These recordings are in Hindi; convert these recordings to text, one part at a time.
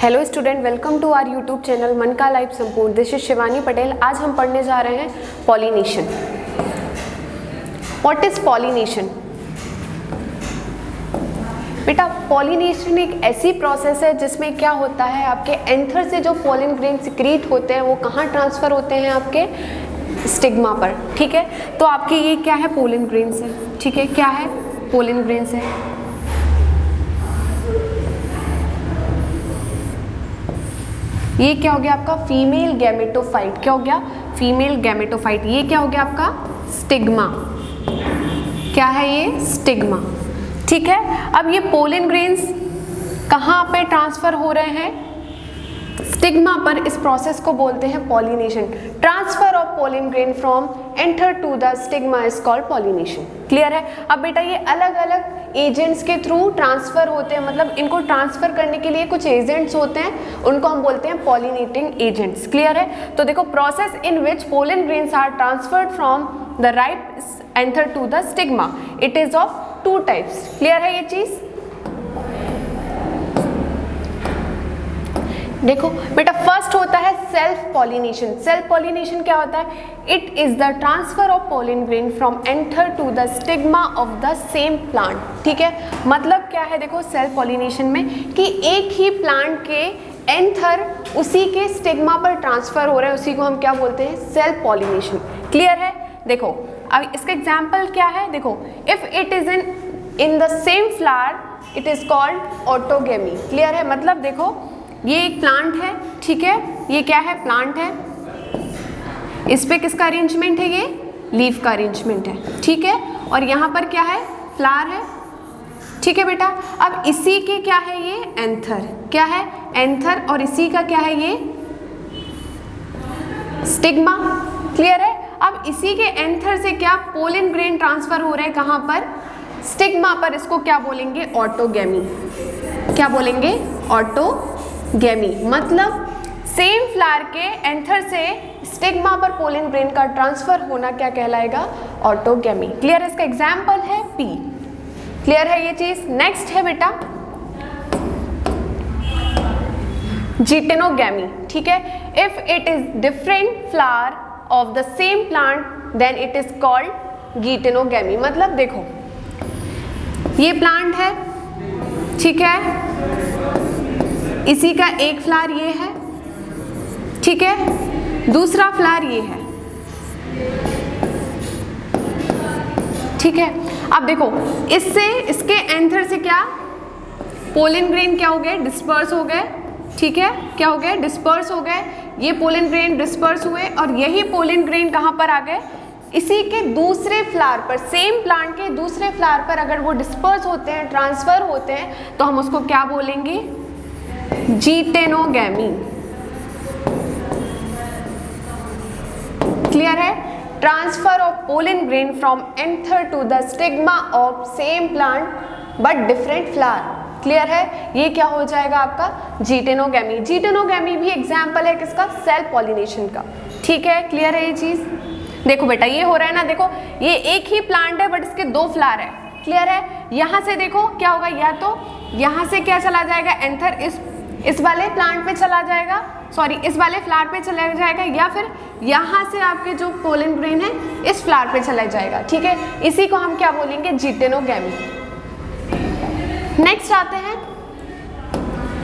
Hello student, welcome to our YouTube channel मन का लाइफ संपूर्ण। This is Shivani Patel. आज हम पढ़ने जा रहे हैं पॉलिनेशन। What is pollination? बेटा, पॉलिनेशन एक ऐसी प्रोसेस है जिसमें क्या होता है, आपके एंथर से जो पोलन ग्रेन सिक्रीट होते हैं वो कहाँ ट्रांसफ़र होते हैं? आपके स्टिग्मा पर। ठीक है, तो आपके ये क्या है? पोलन ग्रेन्स है। ठीक है, क्या है? पोलन ग्रेन्स है। ये क्या हो गया आपका? Female gametophyte. क्या हो गया? Female gametophyte. ये क्या हो गया आपका? स्टिग्मा। क्या है ये? स्टिग्मा। ठीक है, अब ये पोलन ग्रेन्स कहाँ पे ट्रांसफर हो रहे हैं? स्टिग्मा पर। इस प्रोसेस को बोलते हैं pollination. Transfer of pollen grain from anther to the stigma is called pollination. Clear है? अब बेटा, ये अलग अलग एजेंट्स के थ्रू ट्रांसफर होते हैं, मतलब इनको ट्रांसफर करने के लिए कुछ एजेंट्स होते हैं, उनको हम बोलते हैं पॉलिनेटिंग एजेंट्स। क्लियर है? तो देखो, process in which pollen grains are transferred from the ripe anther to the stigma, it is of two types. Clear है ये चीज? देखो बेटा, फर्स्ट होता है सेल्फ पॉलिनेशन। सेल्फ पॉलिनेशन क्या होता है? It is the transfer of pollen grain from anther to the stigma of the same plant. ठीक है, मतलब क्या है? देखो, सेल्फ पॉलिनेशन में कि एक ही प्लांट के एंथर उसी के स्टिग्मा पर ट्रांसफर हो रहा है, उसी को हम क्या बोलते हैं? Self pollination. क्लियर है? देखो, अब इसका एग्जाम्पल क्या है? देखो, if it is in the same flower it is called autogamy. Clear है? मतलब देखो, ये एक प्लांट है। ठीक है, ये क्या है? प्लांट है। इस पे किसका अरेंजमेंट है? ये लीफ का अरेंजमेंट है। ठीक है, और यहाँ पर क्या है? फ्लावर है। ठीक है बेटा, अब इसी के क्या है? ये एंथर। क्या है? एंथर। और इसी का क्या है? ये स्टिग्मा। क्लियर है? अब इसी के एंथर से क्या पोलन ग्रेन ट्रांसफर हो रहे हैं? कहाँ पर? स्टिग्मा पर। इसको क्या बोलेंगे? ऑटोगेमी। क्या बोलेंगे? ऑटोगेमी। मतलब सेम फ्लावर के एंथर से स्टिग्मा पर पोलन ग्रेन का ट्रांसफर होना क्या कहलाएगा? ऑटोगेमी। क्लियर है? इसका एग्जाम्पल है पी। क्लियर है ये चीज? नेक्स्ट है बेटा जिटेनोगेमी। ठीक है, if it is different flower of the same plant then it is called geitonogamy. मतलब देखो, ये प्लांट है। ठीक है, इसी का एक फ्लावर ये है। ठीक है, दूसरा फ्लावर ये है। ठीक है, अब देखो, इससे इसके एंथर से क्या पोलन ग्रेन क्या हो गए? डिस्पर्स हो गए। ठीक है, क्या हो गए? डिस्पर्स हो गए। ये पोलन ग्रेन डिस्पर्स हुए और यही पोलन ग्रेन कहाँ पर आ गए? इसी के दूसरे फ्लावर पर, सेम प्लांट के दूसरे फ्लावर पर अगर वो डिस्पर्स होते हैं, ट्रांसफर होते हैं, तो हम उसको क्या बोलेंगे? जिटेनोगेमी। क्लियर है? Transfer of pollen grain from anther to the stigma of same plant but different flower. Clear है? ये क्या हो जाएगा आपका? जिटेनोगेमी। जिटेनोगेमी भी एग्जाम्पल है किसका? सेल्फ पॉलिनेशन का। ठीक है, क्लियर है ये चीज? देखो बेटा, ये हो रहा है ना, देखो ये एक ही प्लांट है बट इसके दो फ्लावर है। क्लियर है? यहाँ से देखो क्या होगा, या तो यहाँ से क्या चला जाएगा? एंथर इस वाले प्लांट पे चला जाएगा, सॉरी इस वाले फ्लावर पे चला जाएगा, या फिर यहाँ से आपके जो पोलन ग्रेन है इस फ्लावर पे चला जाएगा। ठीक है, इसी को हम क्या बोलेंगे? जिटेनोगेमी। नेक्स्ट आते हैं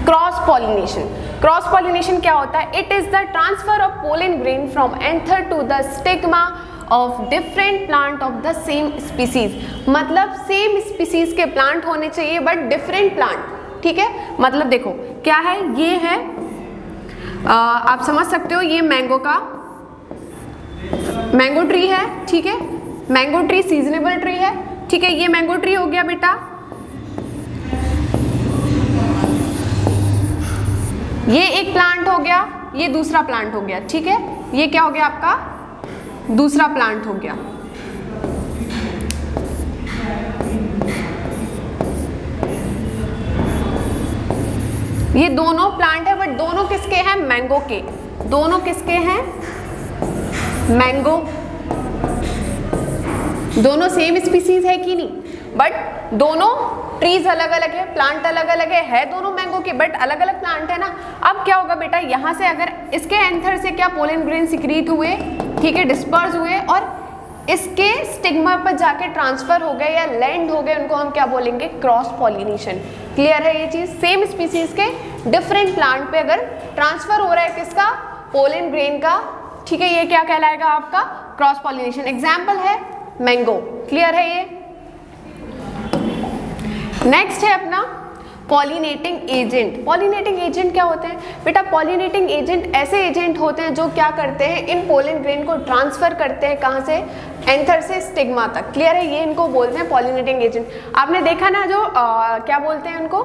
क्रॉस पॉलिनेशन। क्रॉस पॉलिनेशन क्या होता है? It is the transfer of pollen grain from anther to the stigma of different plant of the same species. मतलब सेम स्पीसीज के प्लांट होने चाहिए बट डिफरेंट प्लांट। ठीक है, मतलब देखो क्या है? ये है आप समझ सकते हो, ये मैंगो ट्री है। ठीक है, मैंगो ट्री सीजनेबल ट्री है। ठीक है, ये मैंगो ट्री हो गया बेटा। ये एक प्लांट हो गया, ये दूसरा प्लांट हो गया। ठीक है, ये क्या हो गया आपका? दूसरा प्लांट हो गया। ये दोनों प्लांट है बट दोनों किसके हैं? मैंगो के। दोनों किसके हैं? मैंगो। दोनों सेम स्पीसीज है कि नहीं? बट दोनों ट्रीज अलग अलग है, प्लांट अलग अलग है दोनों मैंगो के, बट अलग अलग प्लांट है ना। अब क्या होगा बेटा, यहाँ से अगर इसके एंथर से क्या पोलन ग्रेन सिक्रीट हुए, ठीक है, डिस्पर्स हुए और इसके स्टिग्मा पर जाके ट्रांसफर हो गए या लैंड हो गए, उनको हम क्या बोलेंगे, क्रॉस पॉलिनेशन। क्लियर है ये चीज? सेम स्पीसीज के डिफरेंट प्लांट पे अगर ट्रांसफर हो रहा है किसका, पोलन ग्रेन का, ठीक है, ये क्या कहलाएगा आपका, क्रॉस पॉलिनेशन। एग्जाम्पल है मैंगो। क्लियर है ये? नेक्स्ट है अपना पॉलिनेटिंग एजेंट। पॉलिनेटिंग एजेंट क्या होते हैं बेटा? पॉलिनेटिंग एजेंट ऐसे एजेंट होते हैं जो क्या करते हैं, इन पोलन ग्रेन को ट्रांसफर करते हैं, कहाँ से, एंथर से स्टिग्मा तक। क्लियर है? ये इनको बोलते हैं पॉलिनेटिंग एजेंट। आपने देखा ना जो क्या बोलते हैं उनको,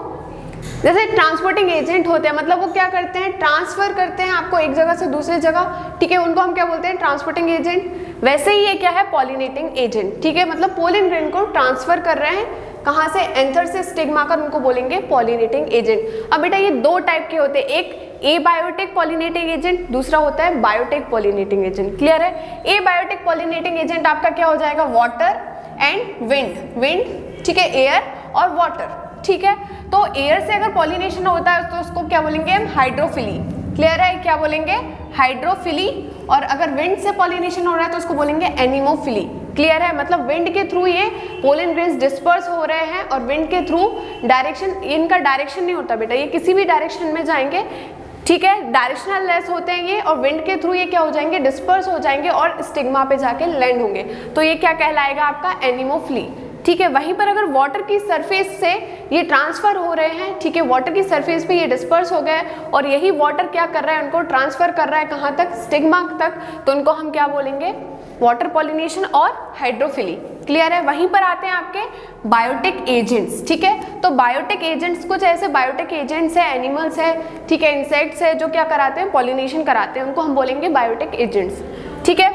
जैसे ट्रांसपोर्टिंग एजेंट होते हैं, मतलब वो क्या करते हैं, ट्रांसफर करते हैं आपको एक जगह से दूसरी जगह, ठीक है, उनको हम क्या बोलते हैं, ट्रांसपोर्टिंग एजेंट। वैसे ही ये क्या है, पॉलिनेटिंग एजेंट, ठीक है, मतलब पोलन ग्रेन को ट्रांसफर कर रहे हैं, कहाँ से, एंथर से स्टिग्मा कर, उनको बोलेंगे पॉलिनेटिंग एजेंट। अब बेटा ये दो टाइप के होते हैं, एक एबायोटिक पॉलिनेटिंग एजेंट, दूसरा होता है बायोटिक पॉलिनेटिंग एजेंट। क्लियर है? एबायोटिक पॉलिनेटिंग एजेंट आपका क्या हो जाएगा, वाटर एंड विंड। विंड, ठीक है, एयर और वाटर, ठीक है। तो एयर से अगर पॉलिनेशन होता है तो उसको क्या बोलेंगे हम, हाइड्रोफिली। क्लियर है? क्या बोलेंगे, हाइड्रोफिली। और अगर विंड से पॉलिनेशन हो रहा है तो उसको बोलेंगे एनिमोफिली। क्लियर है? मतलब विंड के थ्रू ये पोलन ग्रेन्स डिस्पर्स हो रहे हैं और विंड के थ्रू डायरेक्शन, इनका डायरेक्शन नहीं होता बेटा, ये किसी भी डायरेक्शन में जाएंगे, ठीक है, डायरेक्शनल लेस होते हैं ये, और विंड के थ्रू ये क्या हो जाएंगे, डिस्पर्स हो जाएंगे और स्टिग्मा पे जाके लैंड होंगे। तो ये क्या कहलाएगा आपका, एनिमोफिली। ठीक है, वहीं पर अगर वाटर की सरफेस से ये ट्रांसफर हो रहे हैं, ठीक है, वाटर की सरफेस पे ये डिस्पर्स हो गए और यही वाटर क्या कर रहा है, उनको ट्रांसफर कर रहा है कहाँ तक, स्टिग्मा तक, तो उनको हम क्या बोलेंगे, वाटर पॉलिनेशन और हाइड्रोफिली। क्लियर है? वहीं पर आते हैं आपके बायोटिक एजेंट्स। ठीक है, तो बायोटिक एजेंट्स, कुछ ऐसे बायोटिक एजेंट्स है, एनिमल्स है, ठीक है, इंसेक्ट्स है, जो क्या कराते हैं, पॉलिनेशन कराते हैं, उनको हम बोलेंगे बायोटिक एजेंट्स। ठीक है,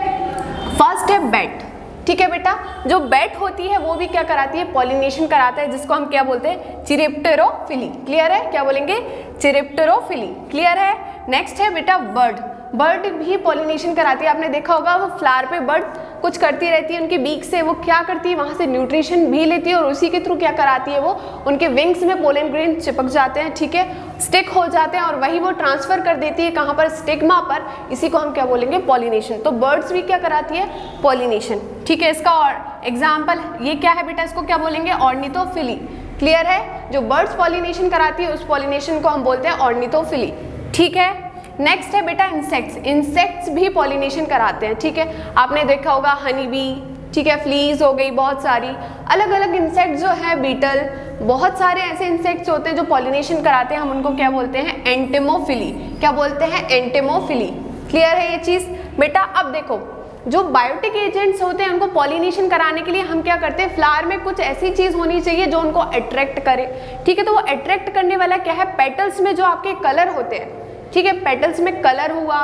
फर्स्ट है बैट। ठीक है बेटा, जो बैट होती है वो भी क्या कराती है, पॉलिनेशन कराता है, जिसको हम क्या बोलते हैं, चिरेप्टेरोफिली। क्लियर है? क्या बोलेंगे, चिरेप्टेरोफिली। क्लियर है? नेक्स्ट है बेटा बर्ड। बर्ड भी पॉलिनेशन कराती है, आपने देखा होगा वो फ्लावर पे बर्ड कुछ करती रहती है, उनके बीक से वो क्या करती है, वहाँ से न्यूट्रिशन भी लेती है और उसी के थ्रू क्या कराती है, वो उनके विंग्स में पोलन ग्रेन चिपक जाते हैं, ठीक है, स्टिक हो जाते हैं और वही वो ट्रांसफर कर देती है कहाँ पर, स्टिग्मा पर। इसी को हम क्या बोलेंगे, पॉलिनेशन। तो बर्ड्स भी क्या कराती है, पॉलिनेशन। ठीक है, इसका और एग्जाम्पल ये क्या है बेटा, इसको क्या बोलेंगे, ऑर्निथोफिली। क्लियर है? जो बर्ड्स पॉलिनेशन कराती है उस पॉलिनेशन को हम बोलते हैं ऑर्निथोफिली। ठीक है, नेक्स्ट है बेटा इंसेक्ट्स। इंसेक्ट्स भी पॉलिनेशन कराते हैं। ठीक है, आपने देखा होगा हनी बी, ठीक है, फ्लीज हो गई, बहुत सारी अलग अलग इंसेक्ट्स जो है, बीटल, बहुत सारे ऐसे इंसेक्ट्स होते हैं जो पॉलिनेशन कराते हैं, हम उनको क्या बोलते हैं, एंटेमोफिली। क्या बोलते हैं, एंटेमोफिली। क्लियर है ये चीज़ बेटा? अब देखो, जो बायोटिक एजेंट्स होते हैं उनको पॉलिनेशन कराने के लिए हम क्या करते हैं, फ्लावर में कुछ ऐसी चीज़ होनी चाहिए जो उनको अट्रैक्ट करे। ठीक है, तो वो अट्रैक्ट करने वाला क्या है, पेटल्स में जो आपके कलर होते हैं, ठीक है, पेटल्स में कलर हुआ,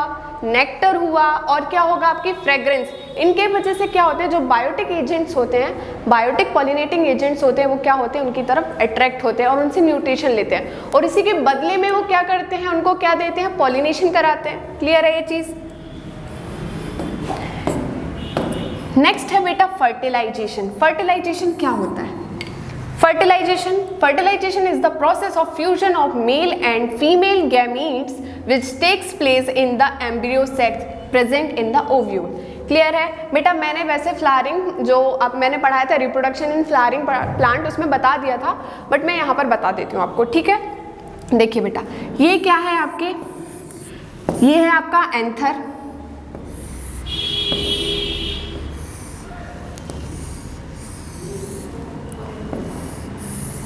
नेक्टर हुआ और क्या होगा, आपकी फ्रेग्रेंस। इनके वजह से क्या होते हैं, जो बायोटिक एजेंट्स होते हैं, बायोटिक पॉलिनेटिंग एजेंट्स होते हैं, वो क्या होते हैं, उनकी तरफ अट्रैक्ट होते हैं और उनसे न्यूट्रिशन लेते हैं और इसी के बदले में वो क्या करते हैं, उनको क्या देते हैं, पॉलिनेशन कराते हैं। क्लियर है ये चीज़? नेक्स्ट है बेटा फर्टिलाइजेशन। फर्टिलाइजेशन क्या होता है? Fertilization is the process of fusion of male and female gametes which takes place in the embryo sacs present in the ovule. Clear है बेटा? मैंने वैसे फ्लावरिंग जो अब मैंने पढ़ाया था, रिप्रोडक्शन इन फ्लावरिंग प्लांट, उसमें बता दिया था, बट मैं यहाँ पर बता देती हूँ आपको। ठीक है, देखिए बेटा, ये क्या है आपके, ये है आपका एंथर,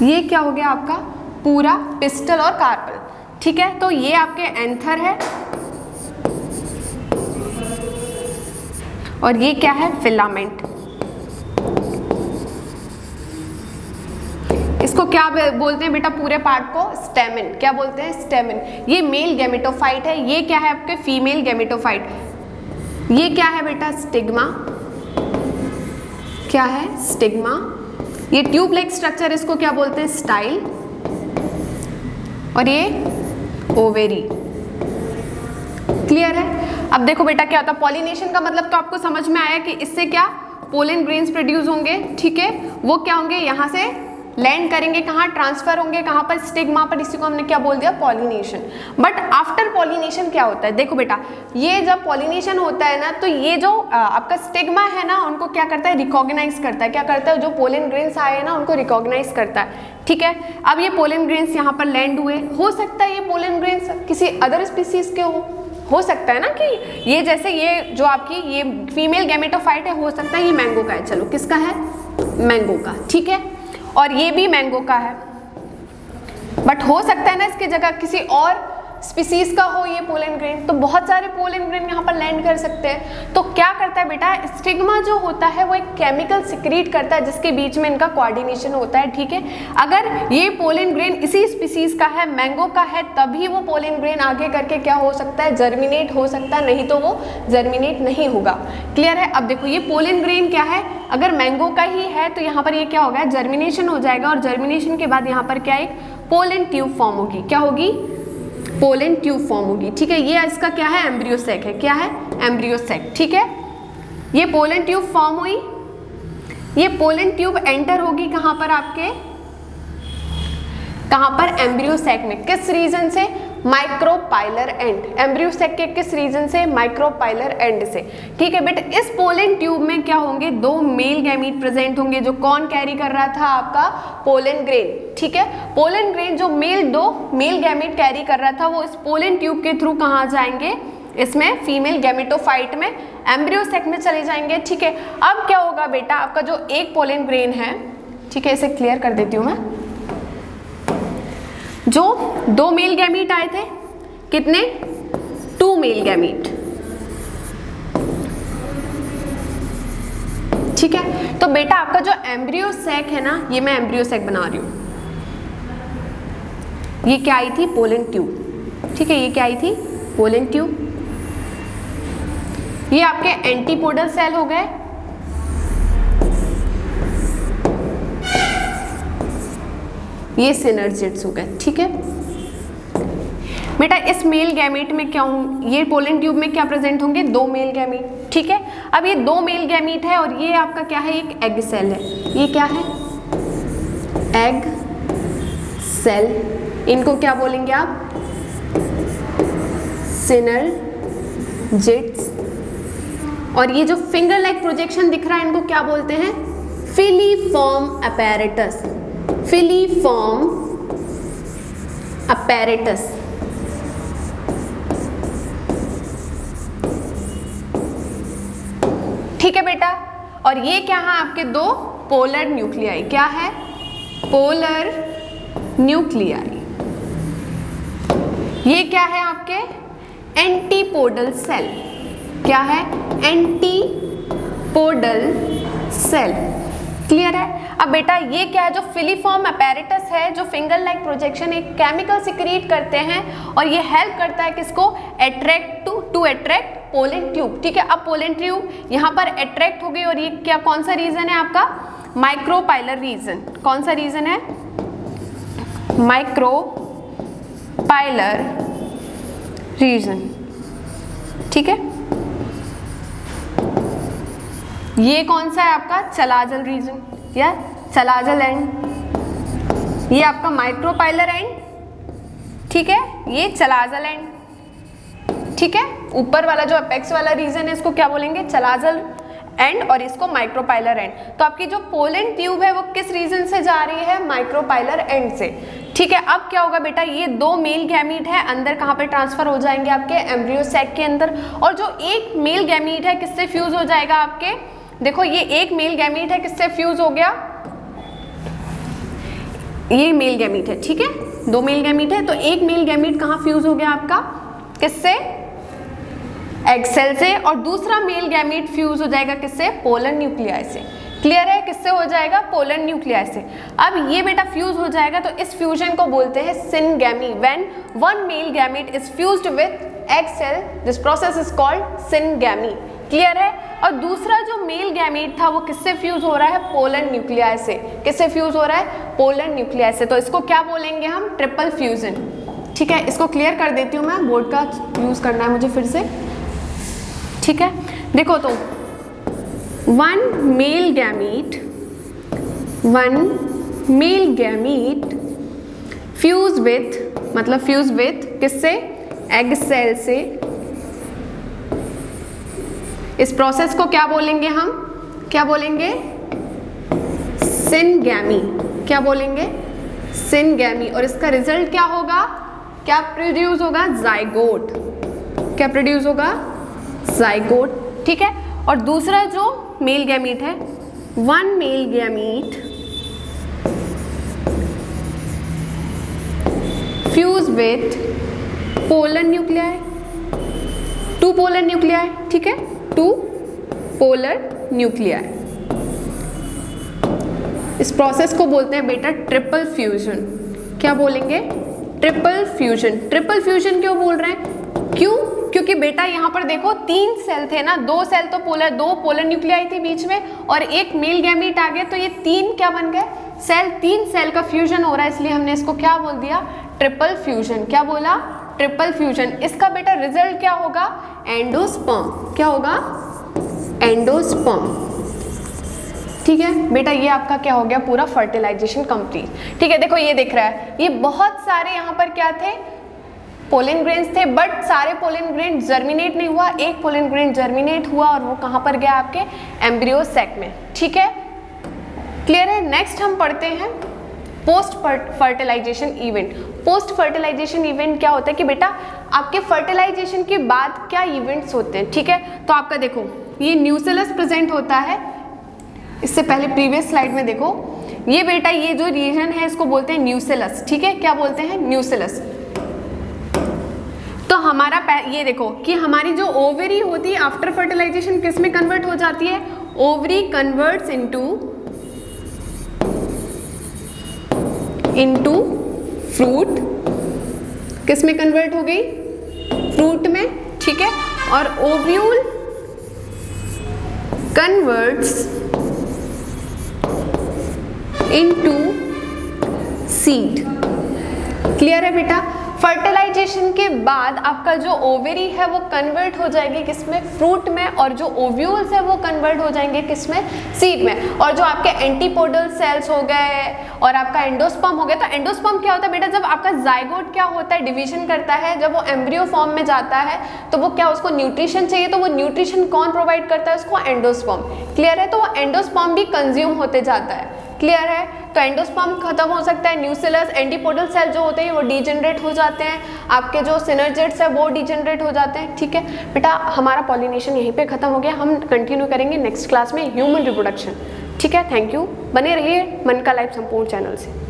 ये क्या हो गया आपका, पूरा पिस्टल और कार्पल। ठीक है, तो ये आपके एंथर है और ये क्या है, फिलामेंट। इसको क्या बोलते हैं बेटा, पूरे पार्ट को स्टेमेन। क्या बोलते हैं, स्टेमेन। ये मेल गैमेटोफाइट है, ये क्या है आपके, फीमेल गैमेटोफाइट। ये क्या है बेटा, स्टिग्मा। क्या है, स्टिग्मा। ये ट्यूब लाइक स्ट्रक्चर, इसको क्या बोलते हैं, स्टाइल। और ये ओवेरी। क्लियर है? अब देखो बेटा क्या होता है, पॉलिनेशन का मतलब तो आपको समझ में आया कि इससे क्या पोलन ग्रेन्स प्रोड्यूस होंगे। ठीक है, वो क्या होंगे, यहाँ से लैंड करेंगे कहाँ, ट्रांसफर होंगे कहाँ पर, स्टिग्मा पर। इसी को हमने क्या बोल दिया, पॉलिनेशन। बट आफ्टर पॉलिनेशन क्या होता है, देखो बेटा, ये जब पॉलिनेशन होता है ना, तो ये जो आपका स्टिग्मा है ना, उनको क्या करता है, रिकॉग्नाइज करता है। क्या करता है, जो पोलन ग्रेन्स आए हैं ना, उनको रिकॉग्नाइज करता है। ठीक है, अब ये पोलन ग्रेन्स यहाँ पर लैंड हुए, हो सकता है ये पोलन ग्रेन्स किसी अदर स्पीसीज के हो सकता है ना, कि ये जैसे ये जो आपकी ये फीमेल गैमेटोफाइट है, हो सकता है ये मैंगो का है। चलो किसका है, मैंगो का। ठीक है, और ये भी मैंगो का है, बट हो सकता है ना इसकी जगह किसी और स्पीसीज का हो ये पोलन ग्रेन। तो बहुत सारे पोलन ग्रेन यहाँ पर लैंड कर सकते हैं। तो क्या करता है बेटा, स्टिग्मा जो होता है वो एक केमिकल सिक्रीट करता है जिसके बीच में इनका कोऑर्डिनेशन होता है। ठीक है, अगर ये पोलन ग्रेन इसी स्पीसीज का है, मैंगो का है, तभी वो पोलन ग्रेन आगे करके क्या हो सकता है, जर्मिनेट हो सकता है, नहीं तो वो जर्मिनेट नहीं होगा। क्लियर है। अब देखो ये पोलन ग्रेन क्या है, अगर मैंगो का ही है तो यहाँ पर ये क्या होगा, जर्मिनेशन हो जाएगा, और जर्मिनेशन के बाद यहाँ पर क्या एक पोलन ट्यूब फॉर्म होगी। क्या होगी, पोलन ट्यूब फॉर्म होगी। ठीक है, ये इसका क्या है, एम्ब्रियो सैक है। क्या है, एम्ब्रियो सैक। ठीक है, ये पोलन ट्यूब फॉर्म हुई, ये पोलन ट्यूब एंटर होगी कहाँ पर आपके, कहाँ पर, एम्ब्रियो सैक में। किस रीजन से, माइक्रोपाइलर एंड। एम्ब्रियो सैक के किस रीजन से, माइक्रोपाइलर एंड से। ठीक है बेटा, इस पोलन ट्यूब में क्या होंगे, दो मेल गैमीट प्रेजेंट होंगे, जो कौन कैरी कर रहा था, आपका पोलन ग्रेन। ठीक है, पोलन ग्रेन जो दो मेल गैमीट कैरी कर रहा था, वो इस पोलन ट्यूब के थ्रू कहाँ जाएंगे, इसमें फीमेल गैमेटोफाइट में, एम्ब्रियो सैक में चले जाएंगे। ठीक है, अब क्या होगा बेटा, आपका जो एक पोलन ग्रेन है, ठीक है, इसे क्लियर कर देती हूँ मैं, जो दो मेल गैमीट आए थे, कितने, 2 मेल गैमीट। ठीक है, तो बेटा आपका जो एम्ब्रियो सैक है ना, ये मैं एम्ब्रियो सैक बना रही हूं, ये क्या आई थी, पोलन ट्यूब। ठीक है, ये क्या आई थी, पोलन ट्यूब। ये आपके एंटीपोडल सेल हो गए, ये सिनर्जिड्स हो गए। ठीक है बेटा, इस मेल गैमीट में क्या होंगे, ये पोलन ट्यूब में क्या प्रेजेंट होंगे, 2 मेल गैमीट। ठीक है, अब ये 2 मेल गैमीट है, और ये आपका क्या है, एक एग सेल है। ये क्या है, एग सेल। इनको क्या बोलेंगे आप, सिनर्जिड्स। और ये जो फिंगर लाइक प्रोजेक्शन दिख रहा है, इनको क्या बोलते हैं, फिलीफॉर्म अपैरेटस। Filiform apparatus. ठीक है बेटा, और ये क्या है, आपके 2 पोलर न्यूक्लियाई। क्या है, पोलर न्यूक्लियाई। ये क्या है आपके, एंटीपोडल सेल। क्या है, एंटीपोडल सेल। क्लियर है। अब बेटा ये क्या है, जो फिलीफॉर्म अपैरेटस है, जो फिंगर लाइक प्रोजेक्शन, एक केमिकल सिक्रीट करते हैं, और ये हेल्प करता है किसको, टू अट्रैक्ट पोलन ट्यूब। ठीक है, अब पोलन ट्यूब यहाँ पर अट्रैक्ट हो गई, और ये क्या, कौन सा रीजन है आपका, माइक्रोपाइलर रीजन। कौन सा रीजन है, माइक्रोपाइलर रीजन। ठीक है, ये कौन सा है आपका, चलाजल रीजन या चलाजल एंड। ये आपका माइक्रोपाइलर एंड। ठीक है, ये चलाजल एंड। ठीक है, ऊपर वाला जो अपेक्स वाला रीजन है, इसको क्या बोलेंगे, चलाजल एंड, और इसको माइक्रोपाइलर एंड। तो आपकी जो पोलन ट्यूब है वो किस रीजन से जा रही है, माइक्रोपाइलर एंड से। ठीक है, अब क्या होगा बेटा, ये 2 मेल गैमीट है, अंदर कहाँ पे ट्रांसफर हो जाएंगे, आपके एम्ब्रियो सैक के अंदर। और जो एक मेल गैमीट है, किससे फ्यूज हो जाएगा आपके, देखो ये एक मेल गैमीट है, किससे फ्यूज हो गया, ये मेल गैमीट है। ठीक है, 2 मेल गैमीट है, तो एक मेल गैमीट कहाँ फ्यूज हो गया आपका, किससे, एग सेल से, और दूसरा मेल गैमीट फ्यूज हो जाएगा किससे, पोलन न्यूक्लियाई से। क्लियर है, किससे हो जाएगा, पोलन न्यूक्लियाई से। अब ये बेटा फ्यूज हो जाएगा, तो इस फ्यूजन को बोलते हैं syngamy. When 1 male gamete is fused with egg cell, this process is called syngamy. Clear है। और दूसरा जो मेल गैमीट था वो किससे फ्यूज हो रहा है, पोलन न्यूक्लियाई से। किससे फ्यूज हो रहा है, पोलन न्यूक्लियाई से। तो इसको क्या बोलेंगे हम, ट्रिपल फ्यूजन। ठीक है, इसको क्लियर कर देती हूँ मैं, बोर्ड का यूज करना है मुझे फिर से। ठीक है, देखो तो 1 male gamete, 1 male gamete fuse with, मतलब फ्यूज विथ किससे, एग सेल से। इस प्रोसेस को क्या बोलेंगे हम, क्या बोलेंगे, सिनगैमी। क्या बोलेंगे, सिनगैमी। और इसका रिजल्ट क्या होगा, क्या प्रोड्यूस होगा, जाइगोट। क्या प्रोड्यूस होगा, जाइगोट। ठीक है। और दूसरा जो मेल गैमीट है, one male gamete fuse with polar nuclei, two polar nuclei. ठीक है, टू पोलर न्यूक्लियाई। इस प्रोसेस को बोलते हैं बेटा ट्रिपल फ्यूजन। क्या बोलेंगे, ट्रिपल फ्यूजन। ट्रिपल फ्यूजन क्यों बोल रहे हैं, क्यों, क्योंकि बेटा यहाँ पर देखो 3 सेल थे ना, 2 सेल तो पोलर, 2 पोलर न्यूक्लियाई थी बीच में और एक मेल गैमीट आ गए, तो ये 3 क्या बन गए, सेल। 3 सेल का फ्यूजन हो रहा है, इसलिए हमने इसको क्या बोल दिया, ट्रिपल फ्यूजन। क्या बोला, ट्रिपल फ्यूजन। इसका बेटा रिजल्ट क्या होगा, एंडोस्पर्म। क्या होगा, एंडोस्पर्म। ठीक है बेटा, ये आपका क्या हो गया, पूरा फर्टिलाइजेशन कंप्लीट। ठीक है, देखो ये दिख रहा है, ये बहुत सारे यहाँ पर क्या थे, पोलन ग्रेन्स थे, बट सारे पोलन ग्रेन जर्मिनेट नहीं हुआ, एक पोलन ग्रेन जर्मिनेट हुआ और वो कहाँ पर गया, आपके एम्ब्रियो सैक में। ठीक है, क्लियर है। नेक्स्ट हम पढ़ते हैं post fertilization event. Post fertilization event क्या होता है कि बेटा आपके फर्टिलाइजेशन के बाद क्या इवेंट्स होते हैं। ठीक है, तो आपका देखो ये न्यूसेलस प्रेजेंट होता है, इससे पहले प्रीवियस स्लाइड में देखो, ये बेटा ये जो रीजन है इसको बोलते हैं न्यूसेलस। ठीक है, क्या बोलते हैं, न्यूसेलस। तो हमारा ये देखो कि हमारी जो ओवरी होती है आफ्टर फर्टिलाइजेशन किस में कन्वर्ट हो जाती है, ओवरी कन्वर्ट्स इनटू फ्रूट। किस में कन्वर्ट हो गई, फ्रूट में। ठीक है, और ovule converts into seed. Clear है बेटा। फर्टिलाइजेशन के बाद आपका जो ओवेरी है वो कन्वर्ट हो जाएगी किसमें, फ्रूट में, और जो ओव्यूल्स है वो कन्वर्ट हो जाएंगे किसमें, सीड में। और जो आपके एंटीपोडल सेल्स हो गए और आपका एंडोस्पर्म हो गया, तो एंडोस्पर्म क्या होता है बेटा, जब आपका जाइगोट क्या होता है, डिवीजन करता है, जब वो एम्ब्रियो फॉर्म में जाता है तो वो क्या, उसको न्यूट्रिशन चाहिए, तो वो न्यूट्रिशन कौन प्रोवाइड करता है उसको, एंडोस्पर्म। क्लियर है, तो वो एंडोस्पर्म भी कंज्यूम होते जाता है। क्लियर है, तो एंडोस्पर्म खत्म हो सकता है, न्यूसेलस, एंटीपोडल सेल जो होते हैं वो डीजेनरेट हो जाते हैं, आपके जो सिनर्जिड्स है वो डीजेनरेट हो जाते हैं। ठीक है बेटा, हमारा पॉलिनेशन यहीं पे खत्म हो गया, हम कंटिन्यू करेंगे नेक्स्ट क्लास में ह्यूमन रिप्रोडक्शन। ठीक है, थैंक यू, बने रहिए मन का लाइफ संपूर्ण चैनल से।